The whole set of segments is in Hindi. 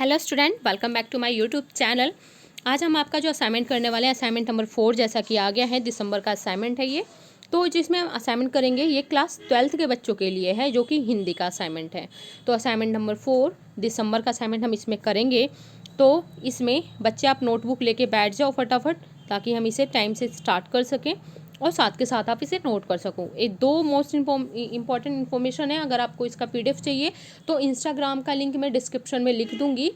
Hello student, welcome back to my YouTube channel. आज हम आपका जो असाइनमेंट करने वाले हैं असाइनमेंट नंबर 4 जैसा कि आ गया है, दिसंबर का असाइनमेंट है ये। तो जिसमें हम असाइनमेंट करेंगे ये क्लास 12th के बच्चों के लिए है, जो कि हिंदी का असाइनमेंट है। तो असाइनमेंट नंबर 4 दिसंबर का असाइनमेंट हम इसमें करेंगे। तो इसमें बच्चे आप नोटबुक लेके बैठ जाओ फटाफट, ताकि हम इसे टाइम से स्टार्ट कर सकें और साथ के साथ आप इसे नोट कर सको। ये दो मोस्ट इंपॉर्टेंट इन्फॉर्मेशन है। अगर आपको इसका पीडीएफ चाहिए तो इंस्टाग्राम का लिंक मैं डिस्क्रिप्शन में लिख दूंगी,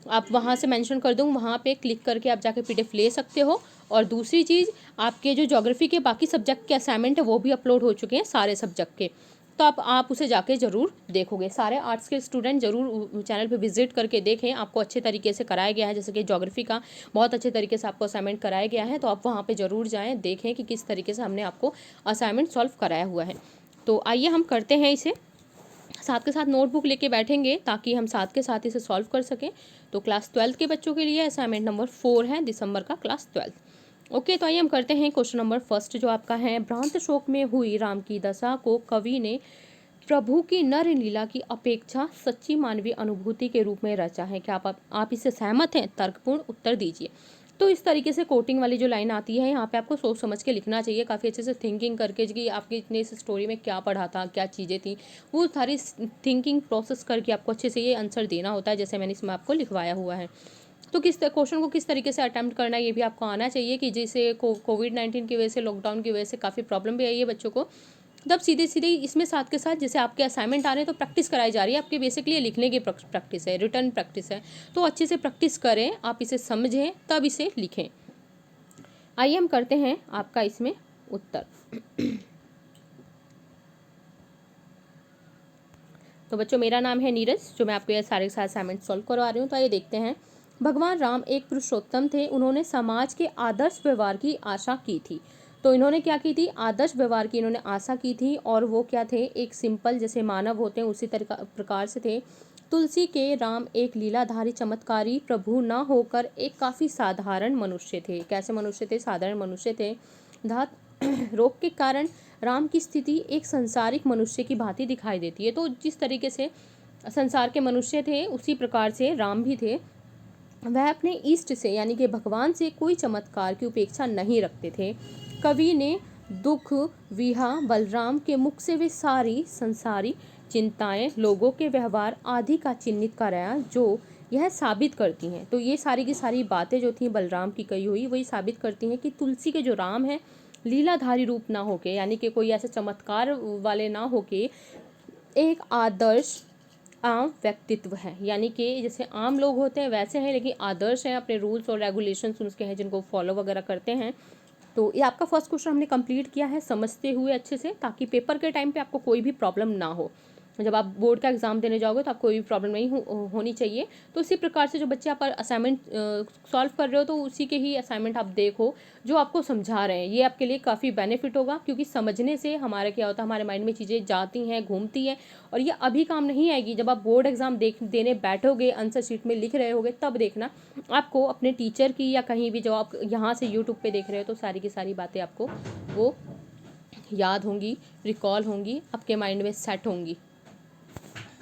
आप वहाँ से मेंशन कर दूँ, वहाँ पे क्लिक करके आप जाके पीडीएफ ले सकते हो। और दूसरी चीज़, आपके जो ज्योग्राफी के बाकी सब्जेक्ट के असाइनमेंट है वो भी अपलोड हो चुके हैं सारे सब्जेक्ट के, तो आप उसे जाके ज़रूर देखोगे। सारे आर्ट्स के स्टूडेंट ज़रूर चैनल पे विजिट करके देखें, आपको अच्छे तरीके से कराया गया है। जैसे कि ज्योग्राफी का बहुत अच्छे तरीके से आपको असाइनमेंट कराया गया है, तो आप वहाँ पे ज़रूर जाएं, देखें कि किस तरीके से हमने आपको असाइनमेंट सॉल्व कराया हुआ है। तो आइए हम करते हैं इसे, साथ के साथ नोटबुक लेके बैठेंगे ताकि हम साथ के साथ इसे सॉल्व कर सकें। तो क्लास 12th के बच्चों के लिए असाइनमेंट नंबर 4 है, दिसंबर का क्लास 12th। ओके, तो आइए हम करते हैं क्वेश्चन नंबर फर्स्ट जो आपका है। भ्रांत शोक में हुई राम की दशा को कवि ने प्रभु की नर लीला की अपेक्षा सच्ची मानवीय अनुभूति के रूप में रचा है। क्या आप इससे सहमत हैं? तर्कपूर्ण उत्तर दीजिए। तो इस तरीके से कोटिंग वाली जो लाइन आती है, यहाँ पे आपको सोच समझ के लिखना चाहिए, काफ़ी अच्छे से थिंकिंग करके कि आपके इतने इस स्टोरी में क्या पढ़ा था, क्या चीज़ें थी, वो सारी थिंकिंग प्रोसेस करके आपको अच्छे से ये आंसर देना होता है, जैसे मैंने इसमें आपको लिखवाया हुआ है। तो किस क्वेश्चन को किस तरीके से अटैम्प्ट करना है ये भी आपको आना चाहिए, कि जैसे कोविड-19 की वजह से, लॉकडाउन की वजह से काफ़ी प्रॉब्लम भी आई है बच्चों को, तब सीधे सीधे इसमें साथ के साथ जैसे आपके असाइनमेंट आ रहे हैं तो प्रैक्टिस कराई जा रही है। आपके बेसिकली लिखने की प्रैक्टिस है, रिटर्न प्रैक्टिस है, तो अच्छे से प्रैक्टिस करें, आप इसे समझें तब इसे लिखें। आइए हम करते हैं आपका इसमें उत्तर। तो बच्चों, मेरा नाम है नीरज, जो मैं आपको ये सारे असाइनमेंट सॉल्व करवा रही हूँ। तो आइए देखते हैं। भगवान राम एक पुरुषोत्तम थे, उन्होंने समाज के आदर्श व्यवहार की आशा की थी। तो इन्होंने क्या की थी? आदर्श व्यवहार की इन्होंने आशा की थी। और वो क्या थे? एक सिंपल जैसे मानव होते हैं उसी प्रकार से थे। तुलसी के राम एक लीलाधारी चमत्कारी प्रभु न होकर एक काफ़ी साधारण मनुष्य थे। कैसे मनुष्य थे? साधारण मनुष्य थे। धात रोग के कारण राम की स्थिति एक संसारिक मनुष्य की भांति दिखाई देती है। तो जिस तरीके से संसार के मनुष्य थे उसी प्रकार से राम भी थे। वह अपने इष्ट से यानी कि भगवान से कोई चमत्कार की उपेक्षा नहीं रखते थे। कवि ने दुख विहा बलराम के मुख से वे सारी संसारी चिंताएं, लोगों के व्यवहार आदि का चिन्हित कराया, जो यह साबित करती हैं। तो ये सारी की सारी बातें जो थी बलराम की कही हुई, वही साबित करती हैं कि तुलसी के जो राम है लीलाधारी रूप ना होके, यानी कि कोई ऐसे चमत्कार वाले ना होके, एक आदर्श आम व्यक्तित्व है। यानी कि जैसे आम लोग होते हैं वैसे हैं, लेकिन आदर्श हैं, अपने रूल्स और रेगुलेशंस उनके हैं जिनको फॉलो वगैरह करते हैं। तो ये आपका फर्स्ट क्वेश्चन हमने कंप्लीट किया है समझते हुए अच्छे से, ताकि पेपर के टाइम पे आपको कोई भी प्रॉब्लम ना हो। जब आप बोर्ड का एग्जाम देने जाओगे तो आपको कोई भी प्रॉब्लम नहीं होनी चाहिए। तो इसी प्रकार से जो बच्चे आप असाइनमेंट सॉल्व कर रहे हो, तो उसी के ही असाइनमेंट आप देखो जो आपको समझा रहे हैं। ये आपके लिए काफ़ी बेनिफिट होगा, क्योंकि समझने से हमारा क्या होता है, हमारे माइंड में चीज़ें जाती हैं, घूमती हैं, और ये अभी काम नहीं आएगी। जब आप बोर्ड एग्जाम देने बैठोगे, आंसर शीट में लिख रहे होगे, तब देखना आपको अपने टीचर की या कहीं भी जो आप यहाँ से यूट्यूब पे देख रहे हो, तो सारी की सारी बातें आपको वो याद होंगी, रिकॉल होंगी, आपके माइंड में सेट होंगी,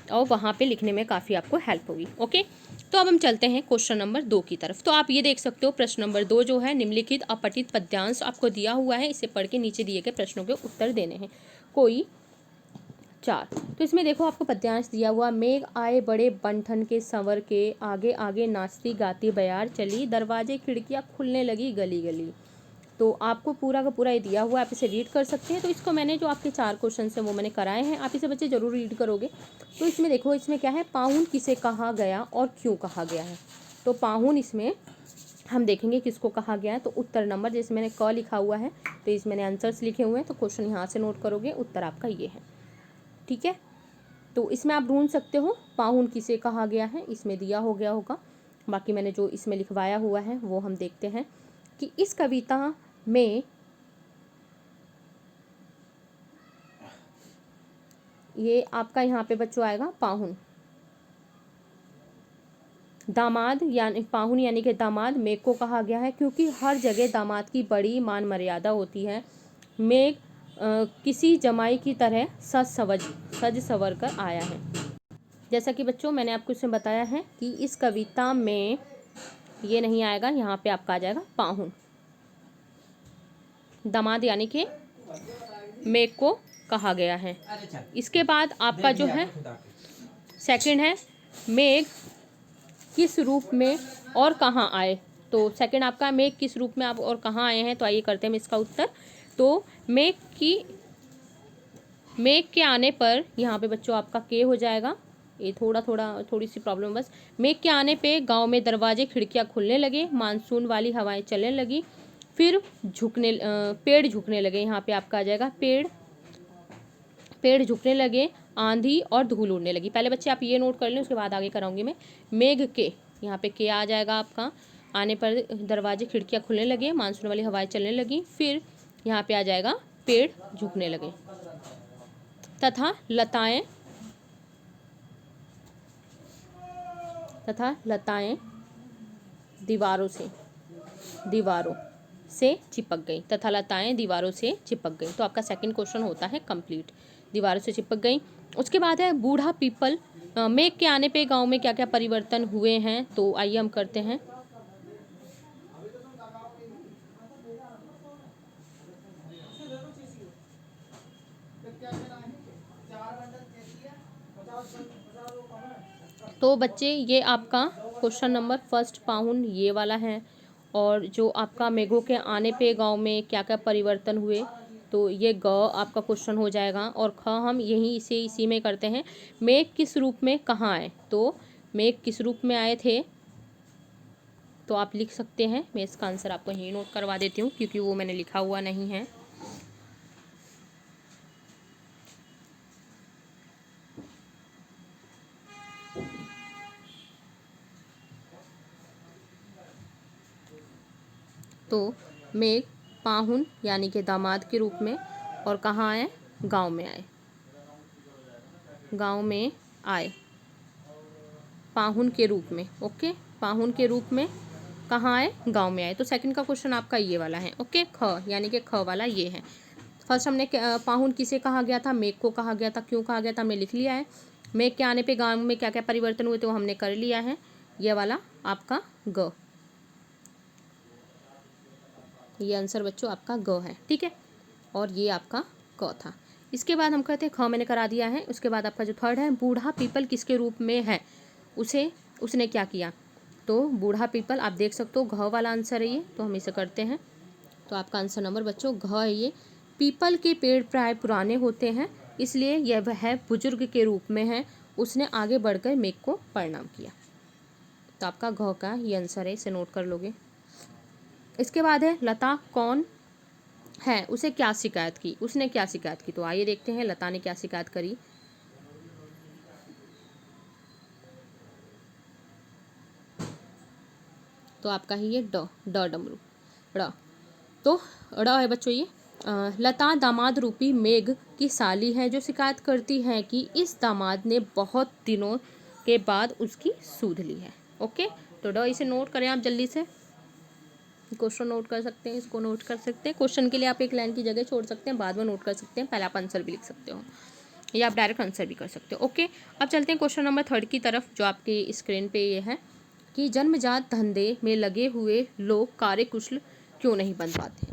और वहाँ पे लिखने में काफ़ी आपको हेल्प होगी। ओके, तो अब हम चलते हैं क्वेश्चन नंबर 2 की तरफ। तो आप ये देख सकते हो, प्रश्न नंबर 2 जो है, निम्नलिखित अपठित पद्यांश आपको दिया हुआ है, इसे पढ़ के नीचे दिए गए प्रश्नों के उत्तर देने हैं। कोई 4। तो इसमें देखो आपको पद्यांश दिया हुआ, मेघ आए बड़े बंठन के संवर के, आगे आगे नाचती गाती बयार चली, दरवाजे खिड़कियाँ खुलने लगी गली गली। तो आपको पूरा का पूरा ये दिया हुआ है, आप इसे रीड कर सकते हैं। तो इसको मैंने जो आपके 4 क्वेश्चन हैं वो मैंने कराए हैं, आप इसे बच्चे ज़रूर रीड करोगे। तो इसमें देखो, इसमें क्या है, पाहुन किसे कहा गया और क्यों कहा गया है। तो पाहुन इसमें हम देखेंगे किसको कहा गया है। तो उत्तर नंबर, जैसे मैंने क लिखा हुआ है तो इसमें मैंने आंसर्स लिखे हुए हैं, तो क्वेश्चन यहाँ से नोट करोगे, उत्तर आपका ये है। ठीक है, तो इसमें आप ढूंढ सकते हो पाहुन किसे कहा गया है, इसमें दिया हो गया होगा। बाकी मैंने जो इसमें लिखवाया हुआ है वो हम देखते हैं कि इस कविता में ये आपका यहाँ पे बच्चों आएगा पाहुन, दामाद यानी पाहुन यानी कि दामाद मेघ को कहा गया है, क्योंकि हर जगह दामाद की बड़ी मान मर्यादा होती है। मेघ किसी जमाई की तरह सज सवर कर आया है। जैसा कि बच्चों मैंने आपको इसमें बताया है कि इस कविता में ये नहीं आएगा, यहाँ पे आपका आ जाएगा पाहुन। दामाद यानी कि मेघ को कहा गया है। इसके बाद आपका जो है सेकंड है, मेघ किस रूप में और कहाँ आए। तो सेकंड आपका मेघ किस रूप में आप और कहाँ आए हैं, तो आइए करते हैं इसका उत्तर। तो मेघ के आने पर यहाँ पे बच्चों आपका के हो जाएगा, ये थोड़ी सी प्रॉब्लम बस। मेघ के आने पे गांव में दरवाजे खिड़कियां खुलने लगे, मानसून वाली हवाएं चलने लगी, फिर पेड़ झुकने लगे। यहाँ पे आपका आ जाएगा पेड़ झुकने लगे, आंधी और धूल उड़ने लगी। पहले बच्चे आप ये नोट कर लें, उसके बाद आगे कराऊंगी मैं। मेघ के, यहाँ पे के आ जाएगा आपका, आने पर दरवाजे खिड़कियां खुलने लगे, मानसून वाली हवाएं चलने लगी, फिर यहाँ पे आ जाएगा पेड़ झुकने लगे, तथा लताएं दीवारों से चिपक गई, तथा लताएं दीवारों से चिपक गई। तो आपका सेकंड क्वेश्चन होता है कंप्लीट, दीवारों से चिपक गई। उसके बाद है बूढ़ा पीपल, मेघ के आने पे गांव में क्या क्या परिवर्तन हुए हैं, तो आइए हम करते हैं। तो बच्चे ये आपका क्वेश्चन नंबर फर्स्ट पाहुन ये वाला है, और जो आपका मेघों के आने पे गांव में क्या क्या परिवर्तन हुए, तो ये ग आपका क्वेश्चन हो जाएगा। और ख हम इसी में करते हैं, मेघ किस रूप में कहाँ आए। तो मेघ किस रूप में आए थे, तो आप लिख सकते हैं। मैं इसका आंसर आपको यहीं नोट करवा देती हूँ, क्योंकि वो मैंने लिखा हुआ नहीं है। तो मेघ पाहुन यानी कि दामाद के रूप में, और कहाँ आए, गांव में आए, पाहुन के रूप में। ओके, पाहुन के रूप में कहाँ आए, गांव में आए। तो सेकंड का क्वेश्चन आपका ये वाला है। ओके, ख यानी कि ख वाला ये है। फर्स्ट हमने पाहुन किसे कहा गया था, मेघ को कहा गया था, क्यों कहा गया था हमने लिख लिया है। मेघ के आने पे गांव में क्या क्या परिवर्तन हुए, तो हमने कर लिया है। ये वाला आपका ग, ये आंसर बच्चों आपका ग है, ठीक है। और ये आपका क था। इसके बाद हम कहते हैं ख मैंने करा दिया है। उसके बाद आपका जो थर्ड है, बूढ़ा पीपल किसके रूप में है, उसने क्या किया। तो बूढ़ा पीपल आप देख सकते हो, घ वाला आंसर है ये, तो हम इसे करते हैं। तो आपका आंसर नंबर बच्चों घ है ये। पीपल के पेड़ प्राय पुराने होते हैं, इसलिए यह वह बुजुर्ग के रूप में है, उसने आगे बढ़कर मेघ को प्रणाम किया। तो आपका घ का ये आंसर है, इसे नोट कर लोगे। इसके बाद है लता कौन है, उसने क्या शिकायत की। तो आइए देखते हैं लता ने क्या शिकायत करी। तो आपका ही ये ड डमरू ड़। तो ड़ है बच्चों ये। लता दामाद रूपी मेघ की साली है, जो शिकायत करती है कि इस दामाद ने बहुत दिनों के बाद उसकी सूध ली है। ओके, तो ड इसे नोट करें आप जल्दी से। क्वेश्चन नोट कर सकते हैं, इसको नोट कर सकते हैं। क्वेश्चन के लिए आप एक लाइन की जगह छोड़ सकते हैं, बाद में नोट कर सकते हैं। पहले आप आंसर भी लिख सकते हो, या आप डायरेक्ट आंसर भी कर सकते हो। ओके, अब चलते हैं क्वेश्चन नंबर थर्ड की तरफ, जो आपके स्क्रीन पे ये है कि जन्मजात धंधे में लगे हुए लोग कार्यकुशल क्यों नहीं बन पाते।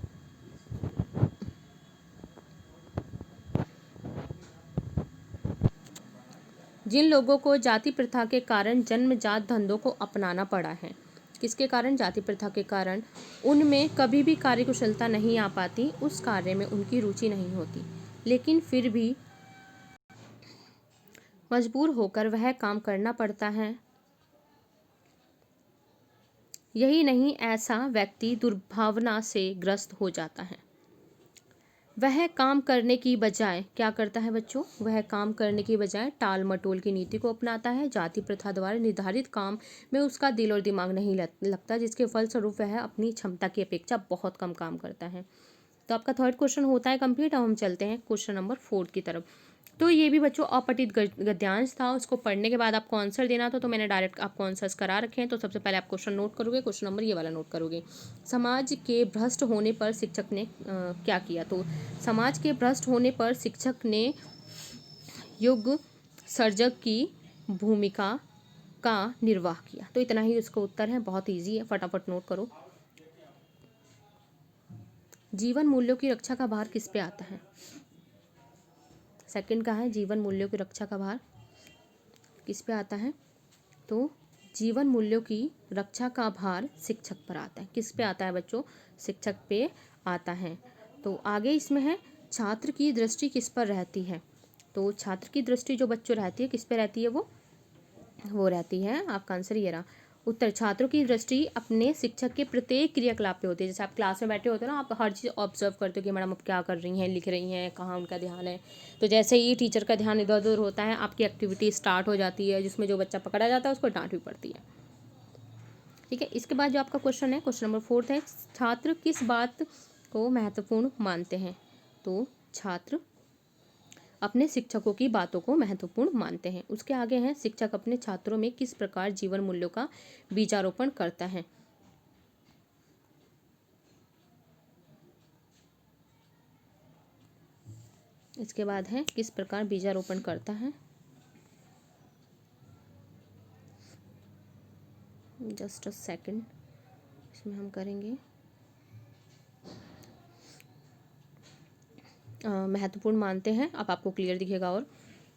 जिन लोगों को जाति प्रथा के कारण जन्मजात धंधों को अपनाना पड़ा है, किसके कारण, जाति प्रथा के कारण, उनमें कभी भी कार्यकुशलता नहीं आ पाती, उस कार्य में उनकी रुचि नहीं होती, लेकिन फिर भी मजबूर होकर वह काम करना पड़ता है। यही नहीं, ऐसा व्यक्ति दुर्भावना से ग्रस्त हो जाता है। वह काम करने की बजाय क्या करता है बच्चों, वह काम करने की बजाय टाल मटोल की नीति को अपनाता है। जाति प्रथा द्वारा निर्धारित काम में उसका दिल और दिमाग नहीं लगता, जिसके फलस्वरूप वह अपनी क्षमता की अपेक्षा बहुत कम काम करता है। तो आपका थर्ड क्वेश्चन होता है कंप्लीट। अब हम चलते हैं क्वेश्चन नंबर 4 की तरफ। तो ये भी बच्चों अपठित गद्यांश था, उसको पढ़ने के बाद आपको आंसर देना था, तो मैंने डायरेक्ट आपको आंसर्स करा रखे हैं। तो सबसे पहले आप क्वेश्चन नोट करोगे, क्वेश्चन नंबर ये वाला नोट करोगे। समाज के भ्रष्ट होने पर शिक्षक ने क्या किया। तो समाज के भ्रष्ट होने पर शिक्षक ने युग सर्जक की भूमिका का निर्वाह किया। तो इतना ही उसका उत्तर है, बहुत इजी है, फटाफट नोट करो। जीवन मूल्यों की रक्षा का भार किस पे आता है? सेकंड का है जीवन मूल्यों की रक्षा का भार किस पे आता है? तो जीवन मूल्यों की रक्षा का भार शिक्षक पर आता है। किस पे आता है बच्चों? शिक्षक पे आता है। तो आगे इसमें है छात्र की दृष्टि किस पर रहती है? तो छात्र की दृष्टि जो बच्चों रहती है किस पे रहती है? वो रहती है, आपका आंसर ये रहा उत्तर, छात्रों की दृष्टि अपने शिक्षक के प्रत्येक क्रियाकलाप पे होती है। जैसे आप क्लास में बैठे होते हो ना, आप हर चीज़ ऑब्जर्व करते हो कि मैडम अब क्या कर रही हैं, लिख रही हैं, कहाँ उनका ध्यान है। तो जैसे ही टीचर का ध्यान इधर उधर होता है, आपकी एक्टिविटी स्टार्ट हो जाती है, जिसमें जो बच्चा पकड़ा जाता है उसको डांट भी पड़ती है। ठीक है, इसके बाद जो आपका क्वेश्चन है, क्वेश्चन नंबर 4 है, छात्र किस बात को महत्वपूर्ण मानते हैं? तो छात्र अपने शिक्षकों की बातों को महत्वपूर्ण मानते हैं। उसके आगे हैं शिक्षक अपने छात्रों में किस प्रकार जीवन मूल्यों का बीजारोपण करता है? इसके बाद है किस प्रकार बीजारोपण करता है? जस्ट अ सेकंड, इसमें हम करेंगे महत्वपूर्ण मानते हैं। अब आपको क्लियर दिखेगा। और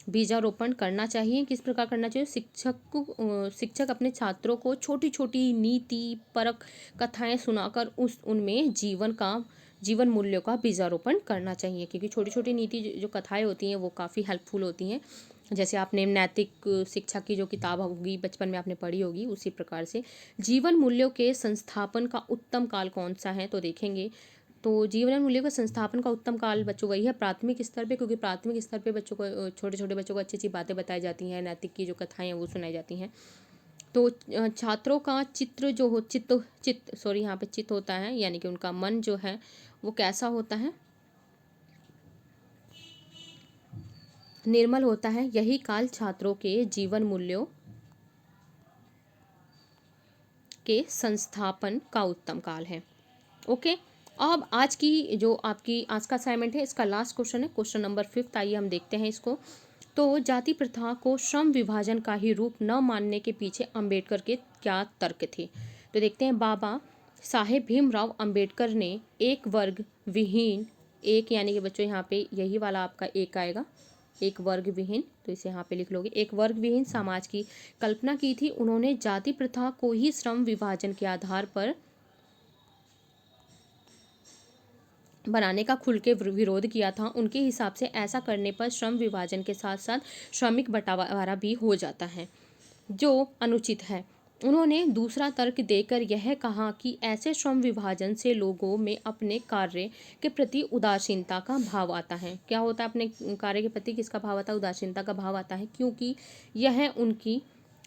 बीजारोपण करना चाहिए, किस प्रकार करना चाहिए? शिक्षक अपने छात्रों को छोटी छोटी नीति परक कथाएं सुनाकर उनमें जीवन मूल्यों का बीजारोपण करना चाहिए, क्योंकि छोटी छोटी नीति जो कथाएं होती हैं वो काफ़ी हेल्पफुल होती हैं। जैसे आपने नैतिक शिक्षा की जो किताब होगी बचपन में आपने पढ़ी होगी, उसी प्रकार से जीवन मूल्यों के संस्थापन का उत्तम काल कौन सा है? तो देखेंगे तो जीवन मूल्यों का संस्थापन का उत्तम काल बच्चों वही है प्राथमिक स्तर पे, क्योंकि प्राथमिक स्तर पे बच्चों को, छोटे छोटे बच्चों को अच्छी अच्छी बातें बताई जाती हैं, नैतिक की जो कथाएं हैं वो सुनाई जाती हैं। तो छात्रों का चित्र जो हो यहाँ पे चित्त होता है, यानी कि उनका मन जो है वो कैसा होता है? निर्मल होता है। यही काल छात्रों के जीवन मूल्यों के संस्थापन का उत्तम काल है। ओके, अब आज की जो आपकी आज का असाइनमेंट है, इसका लास्ट क्वेश्चन है, क्वेश्चन नंबर 5। आइए हम देखते हैं इसको। तो जाति प्रथा को श्रम विभाजन का ही रूप न मानने के पीछे अंबेडकर के क्या तर्क थे? तो देखते हैं, बाबा साहेब भीमराव अंबेडकर ने एक वर्ग विहीन, एक यानी कि बच्चों यहाँ पे यही वाला आपका एक आएगा, एक वर्ग विहीन, तो इसे यहाँ पे लिख लोगे, एक वर्ग विहीन समाज की कल्पना की थी। उन्होंने जाति प्रथा को ही श्रम विभाजन के आधार पर बनाने का खुल के विरोध किया था। उनके हिसाब से ऐसा करने पर श्रम विभाजन के साथ साथ श्रमिक बंटवारा भी हो जाता है, जो अनुचित है। उन्होंने दूसरा तर्क देकर यह कहा कि ऐसे श्रम विभाजन से लोगों में अपने कार्य के प्रति उदासीनता का भाव आता है। क्या होता है? अपने कार्य के प्रति किसका भाव आता है? उदासीनता का भाव आता है, क्योंकि यह उनकी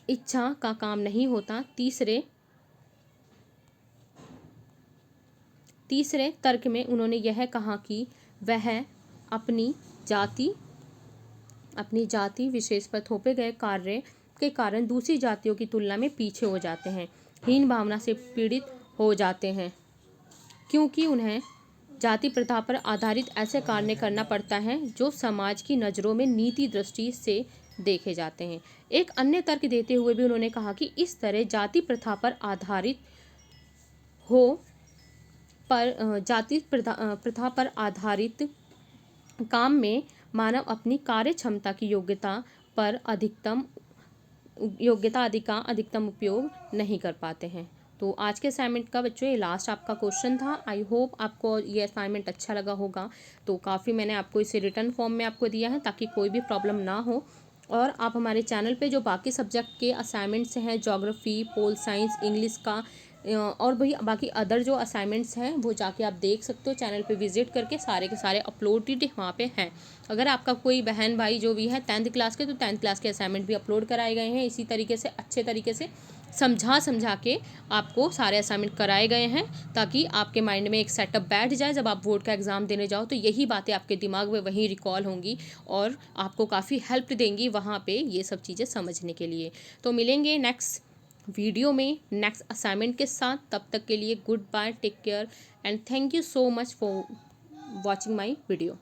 इच्छा का काम नहीं होता। तीसरे तर्क में उन्होंने यह कहा कि वह अपनी जाति विशेष पर थोपे गए कार्य के कारण दूसरी जातियों की तुलना में पीछे हो जाते हैं, हीन भावना से पीड़ित हो जाते हैं, क्योंकि उन्हें जाति प्रथा पर आधारित ऐसे कार्य करना पड़ता है जो समाज की नज़रों में नीति दृष्टि से देखे जाते हैं। एक अन्य तर्क देते हुए भी उन्होंने कहा कि इस तरह जाति प्रथा पर आधारित प्रथा पर आधारित काम में मानव अपनी कार्य क्षमता की योग्यता आदि का अधिकतम उपयोग नहीं कर पाते हैं। तो आज के असाइनमेंट का बच्चों ये लास्ट आपका क्वेश्चन था। आई होप आपको ये असाइनमेंट अच्छा लगा होगा। तो काफ़ी मैंने आपको इसे रिटर्न फॉर्म में आपको दिया है ताकि कोई भी प्रॉब्लम ना हो। और आप हमारे चैनल पे जो बाकी सब्जेक्ट के असाइनमेंट्स हैं, ज्योग्राफी, पोल साइंस, इंग्लिश का और भी बाकी अदर जो असाइनमेंट्स हैं वो जाके आप देख सकते हो। चैनल पे विजिट करके सारे के सारे अपलोडेड वहाँ पे हैं। अगर आपका कोई बहन भाई जो भी है 10th क्लास के, तो 10th क्लास के असाइनमेंट भी अपलोड कराए गए हैं। इसी तरीके से अच्छे तरीके से समझा के आपको सारे असाइनमेंट कराए गए हैं, ताकि आपके माइंड में एक सेटअप बैठ जाए। जब आप बोर्ड का एग्ज़ाम देने जाओ तो यही बातें आपके दिमाग में वहीं रिकॉल होंगी और आपको काफ़ी हेल्प देंगी वहाँ पे ये सब चीज़ें समझने के लिए। तो मिलेंगे नेक्स्ट वीडियो में नेक्स्ट असाइनमेंट के साथ। तब तक के लिए goodbye, take care and thank you so much for watching my video.